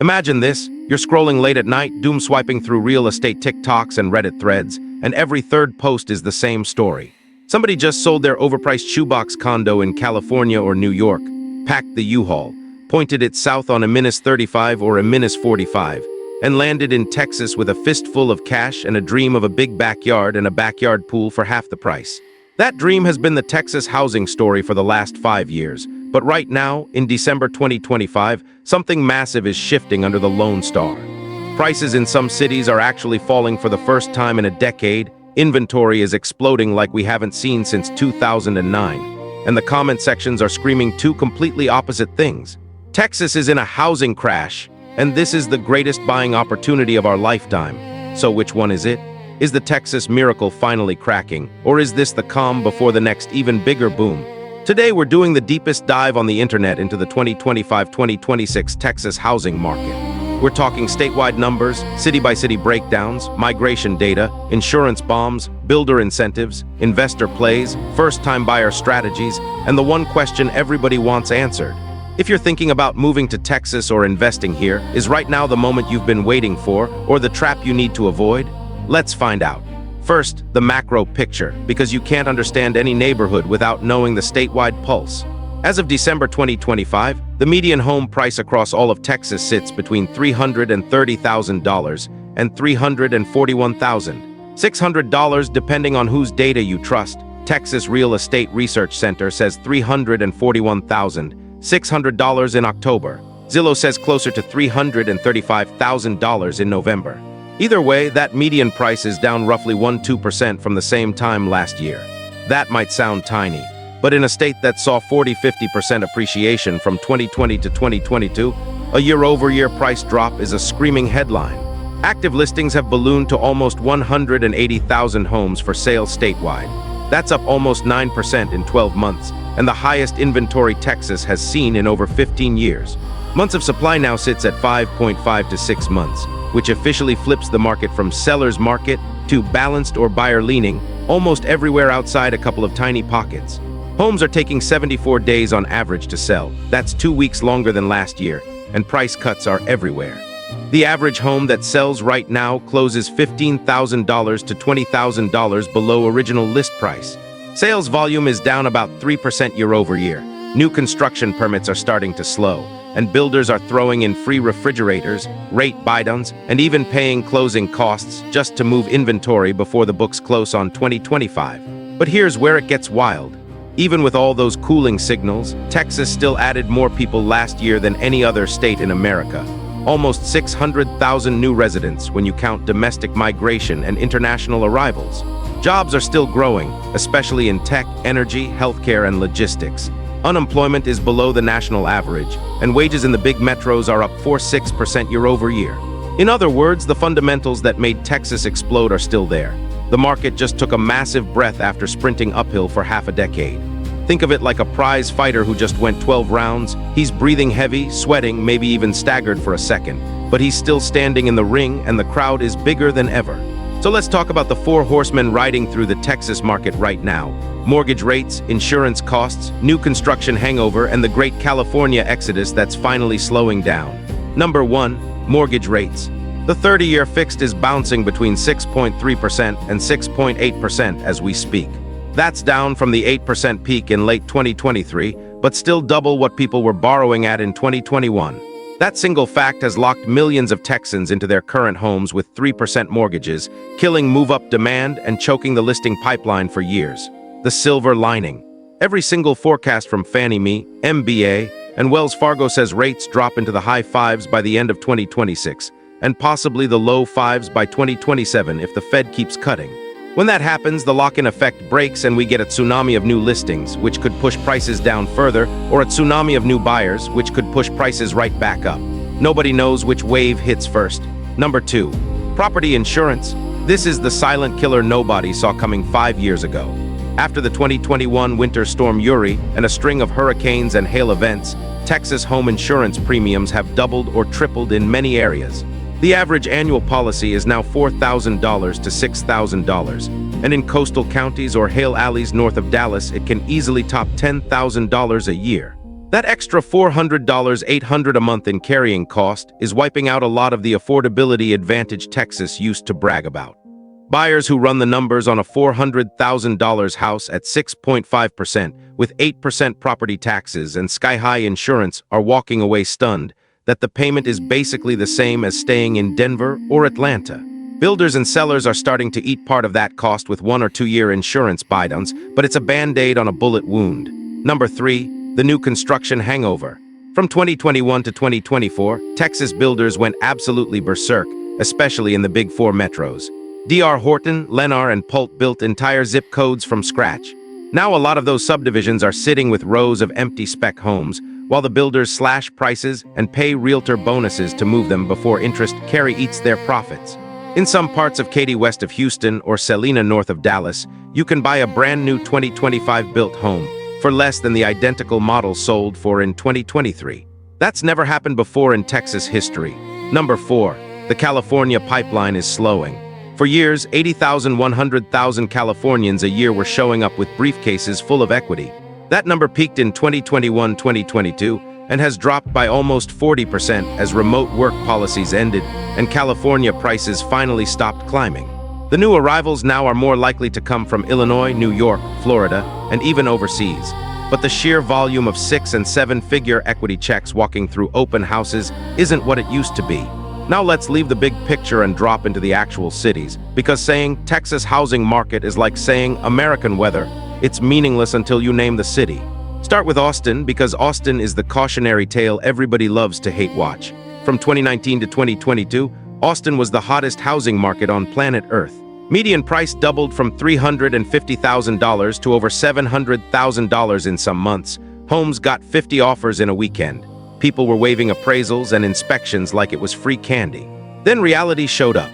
Imagine this, you're scrolling late at night, doom swiping through real estate TikToks and Reddit threads, and every third post is the same story. Somebody just sold their overpriced shoebox condo in California or New York, packed the U-Haul, pointed it south on a -35 or a -45, and landed in Texas with a fistful of cash and a dream of a big backyard and a backyard pool for half the price. That dream has been the Texas housing story for the last 5 years. But right now, in December 2025, something massive is shifting under the Lone Star. Prices in some cities are actually falling for the first time in a decade, inventory is exploding like we haven't seen since 2009, and the comment sections are screaming two completely opposite things. Texas is in a housing crash, and this is the greatest buying opportunity of our lifetime. So which one is it? Is the Texas miracle finally cracking, or is this the calm before the next even bigger boom? Today, we're doing the deepest dive on the internet into the 2025-2026 Texas housing market. We're talking statewide numbers, city-by-city breakdowns, migration data, insurance bombs, builder incentives, investor plays, first-time buyer strategies, and the one question everybody wants answered. If you're thinking about moving to Texas or investing here, is right now the moment you've been waiting for, or the trap you need to avoid? Let's find out. First, the macro picture, because you can't understand any neighborhood without knowing the statewide pulse. As of December 2025, the median home price across all of Texas sits between $330,000 and $341,600 depending on whose data you trust. Texas Real Estate Research Center says $341,600 in October. Zillow says closer to $335,000 in November. Either way, that median price is down roughly 1–2% from the same time last year. That might sound tiny, but in a state that saw 40–50% appreciation from 2020 to 2022, a year-over-year price drop is a screaming headline. Active listings have ballooned to almost 180,000 homes for sale statewide. That's up almost 9% in 12 months, and the highest inventory Texas has seen in over 15 years. Months of supply now sits at 5.5 to 6 months, which officially flips the market from seller's market to balanced or buyer leaning almost everywhere outside a couple of tiny pockets. Homes are taking 74 days on average to sell. That's 2 weeks longer than last year, and price cuts are everywhere. The average home that sells right now closes $15,000 to $20,000 below original list price. Sales volume is down about 3% year over year. New construction permits are starting to slow, and builders are throwing in free refrigerators, rate buydowns, and even paying closing costs just to move inventory before the books close on 2025. But here's where it gets wild. Even with all those cooling signals, Texas still added more people last year than any other state in America. Almost 600,000 new residents when you count domestic migration and international arrivals. Jobs are still growing, especially in tech, energy, healthcare, and logistics. Unemployment is below the national average, and wages in the big metros are up 4–6% year over year. In other words, the fundamentals that made Texas explode are still there. The market just took a massive breath after sprinting uphill for half a decade. Think of it like a prize fighter who just went 12 rounds. He's breathing heavy, sweating, maybe even staggered for a second, but he's still standing in the ring, and the crowd is bigger than ever. So let's talk about the four horsemen riding through the Texas market right now. Mortgage rates, insurance costs, new construction hangover, and the great California exodus that's finally slowing down. Number 1, mortgage rates. The 30-year fixed is bouncing between 6.3% and 6.8% as we speak. That's down from the 8% peak in late 2023, but still double what people were borrowing at in 2021. That single fact has locked millions of Texans into their current homes with 3% mortgages, killing move-up demand and choking the listing pipeline for years. The silver lining. Every single forecast from Fannie Mae, MBA, and Wells Fargo says rates drop into the high fives by the end of 2026, and possibly the low fives by 2027 if the Fed keeps cutting. When that happens, the lock-in effect breaks and we get a tsunami of new listings, which could push prices down further, or a tsunami of new buyers, which could push prices right back up. Nobody knows which wave hits first. Number 2, property insurance. This is the silent killer nobody saw coming 5 years ago. After the 2021 winter storm Uri and a string of hurricanes and hail events, Texas home insurance premiums have doubled or tripled in many areas. The average annual policy is now $4,000 to $6,000, and in coastal counties or hail alleys north of Dallas, it can easily top $10,000 a year. That extra $400, $800 a month in carrying cost is wiping out a lot of the affordability advantage Texas used to brag about. Buyers who run the numbers on a $400,000 house at 6.5% with 8% property taxes and sky-high insurance are walking away stunned that the payment is basically the same as staying in Denver or Atlanta. Builders and sellers are starting to eat part of that cost with 1 or 2 year insurance buy-downs, but it's a band-aid on a bullet wound. Number 3, the new construction hangover. From 2021 to 2024, Texas builders went absolutely berserk, especially in the Big Four metros. D.R. Horton, Lennar, and Pult built entire zip codes from scratch. Now a lot of those subdivisions are sitting with rows of empty spec homes, while the builders slash prices and pay realtor bonuses to move them before interest carry eats their profits. In some parts of Katy west of Houston or Selena north of Dallas, you can buy a brand new 2025 built home for less than the identical model sold for in 2023. That's never happened before in Texas history. Number 4, the California pipeline is slowing. For years, 80,000, 100,000 Californians a year were showing up with briefcases full of equity. That number peaked in 2021-2022 and has dropped by almost 40% as remote work policies ended and California prices finally stopped climbing. The new arrivals now are more likely to come from Illinois, New York, Florida, and even overseas. But the sheer volume of 6- and 7-figure equity checks walking through open houses isn't what it used to be. Now let's leave the big picture and drop into the actual cities, because saying Texas housing market is like saying American weather. It's meaningless until you name the city. Start with Austin, because Austin is the cautionary tale everybody loves to hate watch. From 2019 to 2022, Austin was the hottest housing market on planet Earth. Median price doubled from $350,000 to over $700,000 in some months. Homes got 50 offers in a weekend. People were waiving appraisals and inspections like it was free candy. Then reality showed up.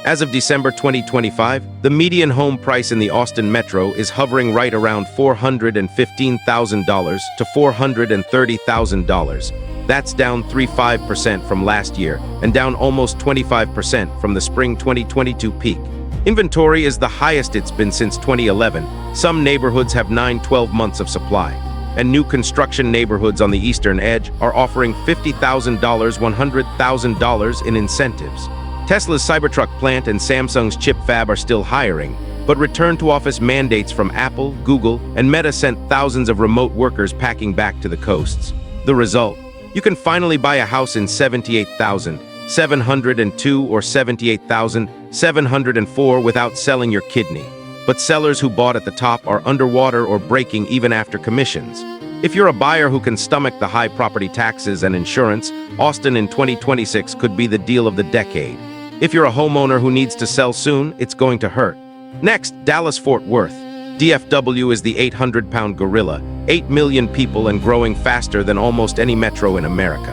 As of December 2025, the median home price in the Austin metro is hovering right around $415,000 to $430,000. That's down 35% from last year and down almost 25% from the spring 2022 peak. Inventory is the highest it's been since 2011. Some neighborhoods have 9-12 months of supply, and new construction neighborhoods on the eastern edge are offering $50,000, $100,000 in incentives. Tesla's Cybertruck plant and Samsung's chip fab are still hiring, but return-to-office mandates from Apple, Google, and Meta sent thousands of remote workers packing back to the coasts. The result? You can finally buy a house in $78,702 or $78,704 without selling your kidney. But sellers who bought at the top are underwater or breaking even after commissions. If you're a buyer who can stomach the high property taxes and insurance, Austin in 2026 could be the deal of the decade. If you're a homeowner who needs to sell soon, it's going to hurt. Next, Dallas-Fort Worth. DFW is the 800-pound gorilla, 8 million people and growing faster than almost any metro in America.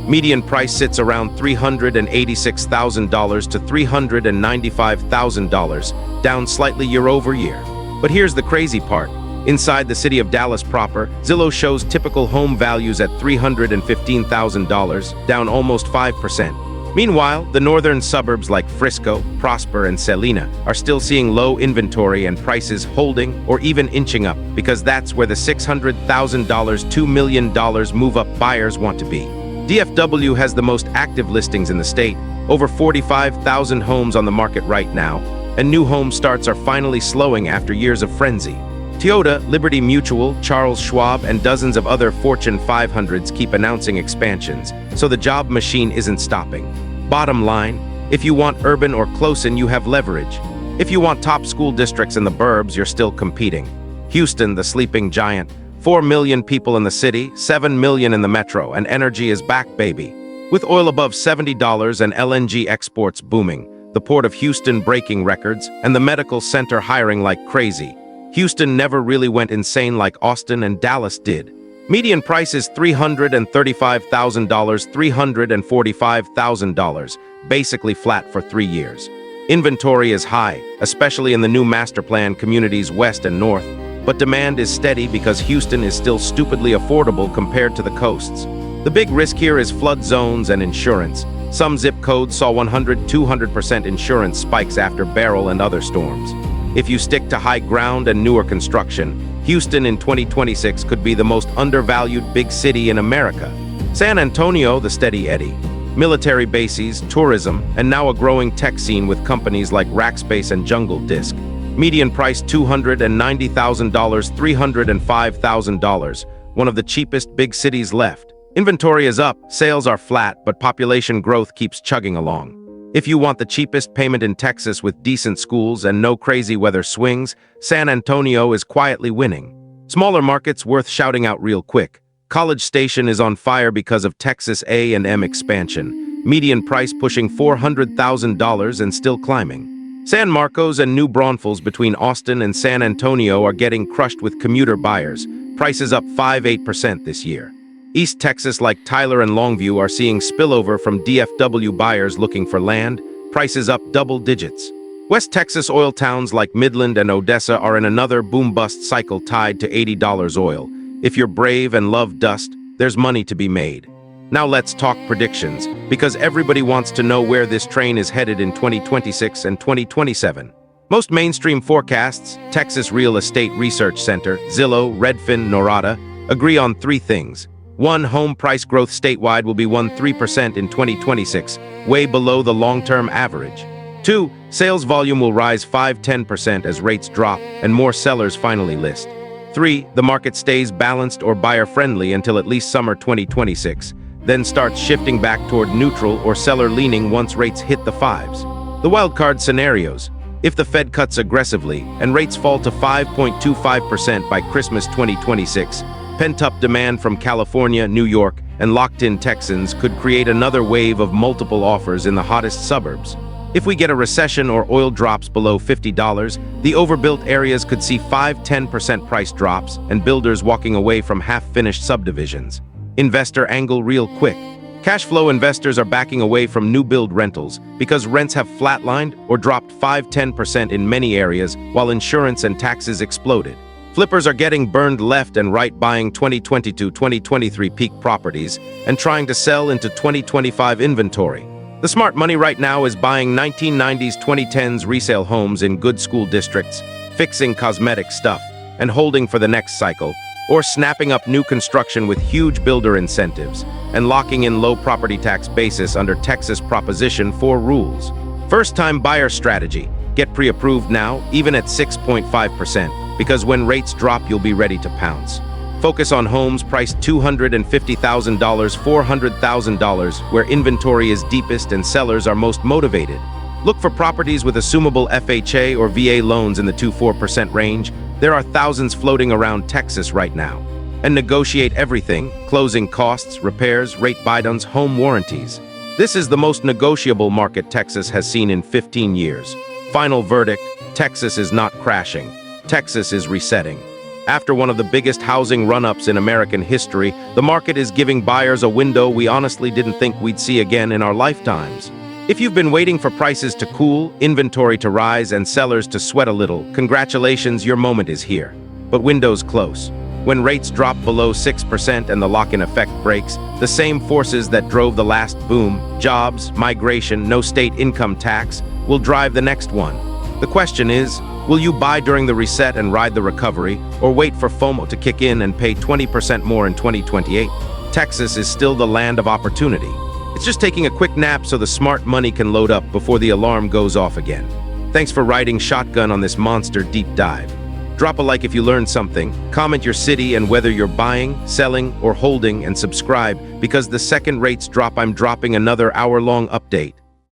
Median price sits around $386,000 to $395,000, down slightly year over year. But here's the crazy part. Inside the city of Dallas proper, Zillow shows typical home values at $315,000, down almost 5%. Meanwhile, the northern suburbs like Frisco, Prosper, and Selena are still seeing low inventory and prices holding or even inching up, because that's where the $600,000, $2 million move-up buyers want to be. DFW has the most active listings in the state, over 45,000 homes on the market right now, and new home starts are finally slowing after years of frenzy. Toyota, Liberty Mutual, Charles Schwab, and dozens of other Fortune 500s keep announcing expansions, so the job machine isn't stopping. Bottom line, if you want urban or close-in, you have leverage. If you want top school districts in the burbs, you're still competing. Houston, the sleeping giant, 4 million people in the city, 7 million in the metro, and energy is back, baby. With oil above $70 and LNG exports booming, the Port of Houston breaking records, and the medical center hiring like crazy, Houston never really went insane like Austin and Dallas did. Median price is $335,000, $345,000, basically flat for 3 years. Inventory is high, especially in the new master plan communities west and north, but demand is steady because Houston is still stupidly affordable compared to the coasts. The big risk here is flood zones and insurance. Some zip codes saw 100-200% insurance spikes after Beryl and other storms. If you stick to high ground and newer construction, Houston in 2026 could be the most undervalued big city in America. San Antonio, the steady Eddie. Military bases, tourism, and now a growing tech scene with companies like Rackspace and Jungle Disk. Median price $290,000, $305,000, one of the cheapest big cities left. Inventory is up, sales are flat, but population growth keeps chugging along. If you want the cheapest payment in Texas with decent schools and no crazy weather swings, San Antonio is quietly winning. Smaller markets worth shouting out real quick. College Station is on fire because of Texas A&M expansion. Median price pushing $400,000 and still climbing. San Marcos and New Braunfels between Austin and San Antonio are getting crushed with commuter buyers. Prices up 5–8% this year. East Texas like Tyler and Longview are seeing spillover from DFW buyers looking for land. Prices up double digits. West Texas oil towns like Midland and Odessa are in another boom-bust cycle tied to $80 oil. If you're brave and love dust, there's money to be made. Now let's talk predictions, because everybody wants to know where this train is headed in 2026 and 2027. Most mainstream forecasts, Texas Real Estate Research Center, Zillow, Redfin, Norada, agree on three things. 1. Home price growth statewide will be 1.3% in 2026, way below the long-term average. 2. Sales volume will rise 5–10% as rates drop and more sellers finally list. 3. The market stays balanced or buyer-friendly until at least summer 2026, then starts shifting back toward neutral or seller-leaning once rates hit the 5s. The wildcard scenarios. If the Fed cuts aggressively and rates fall to 5.25% by Christmas 2026, pent-up demand from California, New York, and locked-in Texans could create another wave of multiple offers in the hottest suburbs. If we get a recession or oil drops below $50, the overbuilt areas could see 5–10% price drops and builders walking away from half-finished subdivisions. Investor angle real quick. Cash flow investors are backing away from new build rentals because rents have flatlined or dropped 5–10% in many areas while insurance and taxes exploded. Flippers are getting burned left and right, buying 2022-2023 peak properties and trying to sell into 2025 inventory. The smart money right now is buying 1990s, 2010s resale homes in good school districts, fixing cosmetic stuff, and holding for the next cycle, or snapping up new construction with huge builder incentives and locking in low property tax basis under Texas Proposition 4 rules. First-time buyer strategy. Get pre-approved now, even at 6.5%, because when rates drop, you'll be ready to pounce. Focus on homes priced $250,000, $400,000, where inventory is deepest and sellers are most motivated. Look for properties with assumable FHA or VA loans in the 2–4% range. There are thousands floating around Texas right now. And negotiate everything: closing costs, repairs, rate buy-downs, home warranties. This is the most negotiable market Texas has seen in 15 years. Final verdict: Texas is not crashing. Texas is resetting. After one of the biggest housing run-ups in American history, the market is giving buyers a window we honestly didn't think we'd see again in our lifetimes. If you've been waiting for prices to cool, inventory to rise, and sellers to sweat a little, congratulations, your moment is here. But window's close. When rates drop below 6% and the lock-in effect breaks, the same forces that drove the last boom, jobs, migration, no state income tax, will drive the next one. The question is, will you buy during the reset and ride the recovery, or wait for FOMO to kick in and pay 20% more in 2028? Texas is still the land of opportunity. It's just taking a quick nap so the smart money can load up before the alarm goes off again. Thanks for riding shotgun on this monster deep dive. Drop a like if you learned something, comment your city and whether you're buying, selling, or holding, and subscribe, because the second rates drop, I'm dropping another hour-long update.